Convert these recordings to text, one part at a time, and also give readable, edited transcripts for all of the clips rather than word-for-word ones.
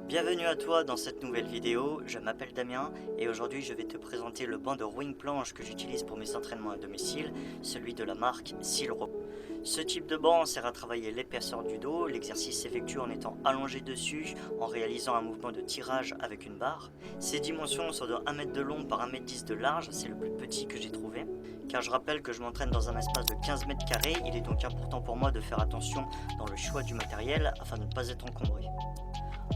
Bienvenue à toi dans cette nouvelle vidéo, je m'appelle Damien et aujourd'hui je vais te présenter le banc de rowing planche que j'utilise pour mes entraînements à domicile, celui de la marque Silro. Ce type de banc sert à travailler l'épaisseur du dos, l'exercice s'effectue en étant allongé dessus, en réalisant un mouvement de tirage avec une barre. Ses dimensions sont de 1 m de long par 1,10 m de large, c'est le plus petit que j'ai trouvé. Car je rappelle que je m'entraîne dans un espace de 15 m², il est donc important pour moi de faire attention dans le choix du matériel afin de ne pas être encombré.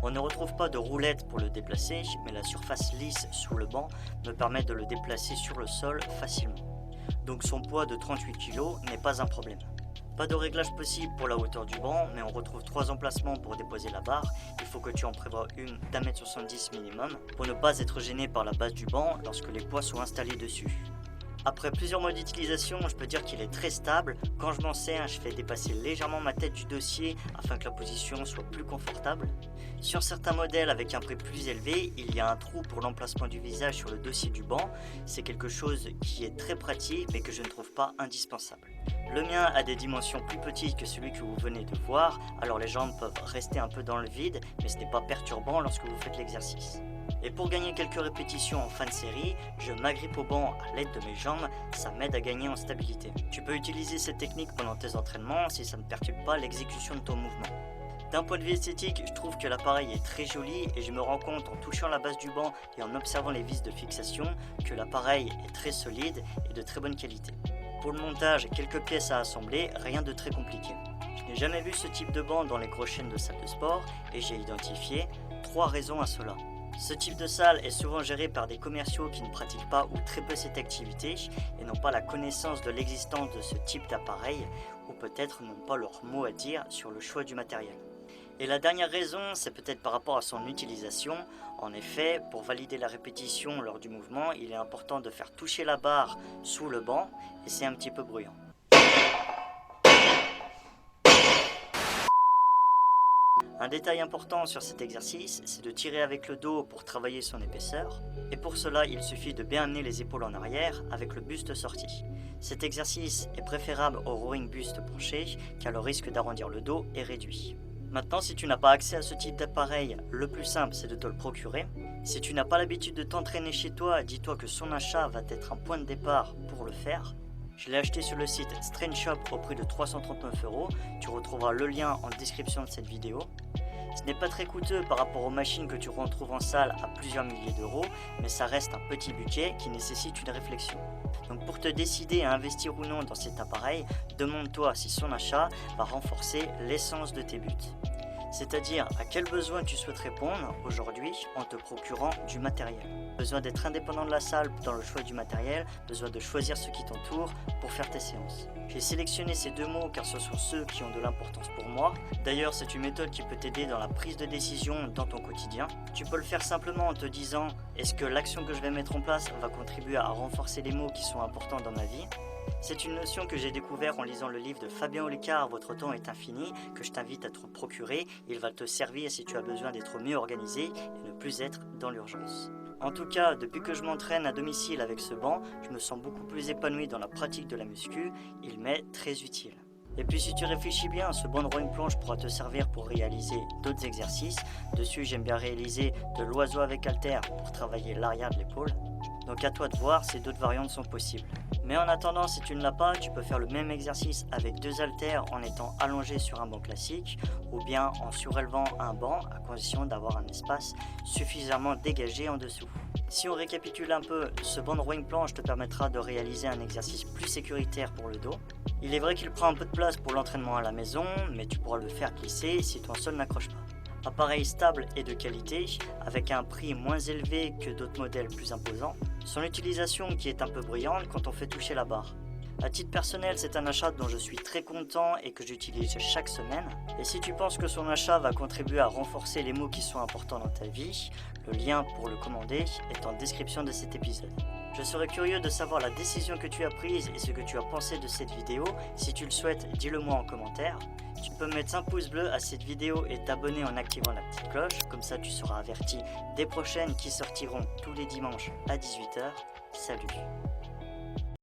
On ne retrouve pas de roulette pour le déplacer, mais la surface lisse sous le banc me permet de le déplacer sur le sol facilement. Donc son poids de 38 kg n'est pas un problème. Pas de réglage possible pour la hauteur du banc, mais on retrouve 3 emplacements pour déposer la barre. Il faut que tu en prévois une d'1,70 m minimum pour ne pas être gêné par la base du banc lorsque les poids sont installés dessus. Après plusieurs mois d'utilisation, je peux dire qu'il est très stable. Quand je m'en sers, je fais dépasser légèrement ma tête du dossier afin que la position soit plus confortable. Sur certains modèles avec un prix plus élevé, il y a un trou pour l'emplacement du visage sur le dossier du banc. C'est quelque chose qui est très pratique mais que je ne trouve pas indispensable. Le mien a des dimensions plus petites que celui que vous venez de voir, alors les jambes peuvent rester un peu dans le vide, mais ce n'est pas perturbant lorsque vous faites l'exercice. Et pour gagner quelques répétitions en fin de série, je m'agrippe au banc à l'aide de mes jambes, ça m'aide à gagner en stabilité. Tu peux utiliser cette technique pendant tes entraînements si ça ne perturbe pas l'exécution de ton mouvement. D'un point de vue esthétique, je trouve que l'appareil est très joli et je me rends compte en touchant la base du banc et en observant les vis de fixation que l'appareil est très solide et de très bonne qualité. Pour le montage, quelques pièces à assembler, rien de très compliqué. Je n'ai jamais vu ce type de banc dans les grosses chaînes de salles de sport et j'ai identifié 3 raisons à cela. Ce type de salle est souvent géré par des commerciaux qui ne pratiquent pas ou très peu cette activité et n'ont pas la connaissance de l'existence de ce type d'appareil ou peut-être n'ont pas leur mot à dire sur le choix du matériel. Et la dernière raison, c'est peut-être par rapport à son utilisation. En effet, pour valider la répétition lors du mouvement, il est important de faire toucher la barre sous le banc et c'est un petit peu bruyant. Un détail important sur cet exercice, c'est de tirer avec le dos pour travailler son épaisseur. Et pour cela, il suffit de bien amener les épaules en arrière avec le buste sorti. Cet exercice est préférable au rowing buste penché car le risque d'arrondir le dos est réduit. Maintenant, si tu n'as pas accès à ce type d'appareil, le plus simple c'est de te le procurer. Si tu n'as pas l'habitude de t'entraîner chez toi, dis-toi que son achat va être un point de départ pour le faire. Je l'ai acheté sur le site Strength Shop au prix de 339 €. Tu retrouveras le lien en description de cette vidéo. Ce n'est pas très coûteux par rapport aux machines que tu retrouves en salle à plusieurs milliers d'euros, mais ça reste un petit budget qui nécessite une réflexion. Donc pour te décider à investir ou non dans cet appareil, demande-toi si son achat va renforcer l'essence de tes buts. C'est-à-dire à quel besoin tu souhaites répondre aujourd'hui en te procurant du matériel. Besoin d'être indépendant de la salle dans le choix du matériel, besoin de choisir ce qui t'entoure pour faire tes séances. J'ai sélectionné ces 2 mots car ce sont ceux qui ont de l'importance pour moi. D'ailleurs, c'est une méthode qui peut t'aider dans la prise de décision dans ton quotidien. Tu peux le faire simplement en te disant « Est-ce que l'action que je vais mettre en place va contribuer à renforcer les mots qui sont importants dans ma vie ?» C'est une notion que j'ai découvert en lisant le livre de Fabien Olicard, Votre temps est infini, que je t'invite à te procurer. Il va te servir si tu as besoin d'être mieux organisé et ne plus être dans l'urgence. En tout cas, depuis que je m'entraîne à domicile avec ce banc, je me sens beaucoup plus épanoui dans la pratique de la muscu. Il m'est très utile. Et puis si tu réfléchis bien, ce banc de rowing planche pourra te servir pour réaliser d'autres exercices. Dessus, j'aime bien réaliser de l'oiseau avec haltère pour travailler l'arrière de l'épaule. Donc à toi de voir si d'autres variantes sont possibles. Mais en attendant, si tu ne l'as pas, tu peux faire le même exercice avec 2 haltères en étant allongé sur un banc classique ou bien en surélevant un banc à condition d'avoir un espace suffisamment dégagé en dessous. Si on récapitule un peu, ce banc de rowing planche te permettra de réaliser un exercice plus sécuritaire pour le dos. Il est vrai qu'il prend un peu de place pour l'entraînement à la maison, mais tu pourras le faire glisser si ton sol n'accroche pas. Appareil stable et de qualité, avec un prix moins élevé que d'autres modèles plus imposants. Son utilisation qui est un peu bruyante quand on fait toucher la barre. À titre personnel, c'est un achat dont je suis très content et que j'utilise chaque semaine. Et si tu penses que son achat va contribuer à renforcer les mots qui sont importants dans ta vie, le lien pour le commander est en description de cet épisode. Je serais curieux de savoir la décision que tu as prise et ce que tu as pensé de cette vidéo. Si tu le souhaites, dis-le moi en commentaire. Tu peux mettre un pouce bleu à cette vidéo et t'abonner en activant la petite cloche. Comme ça, tu seras averti des prochaines qui sortiront tous les dimanches à 18 h. Salut!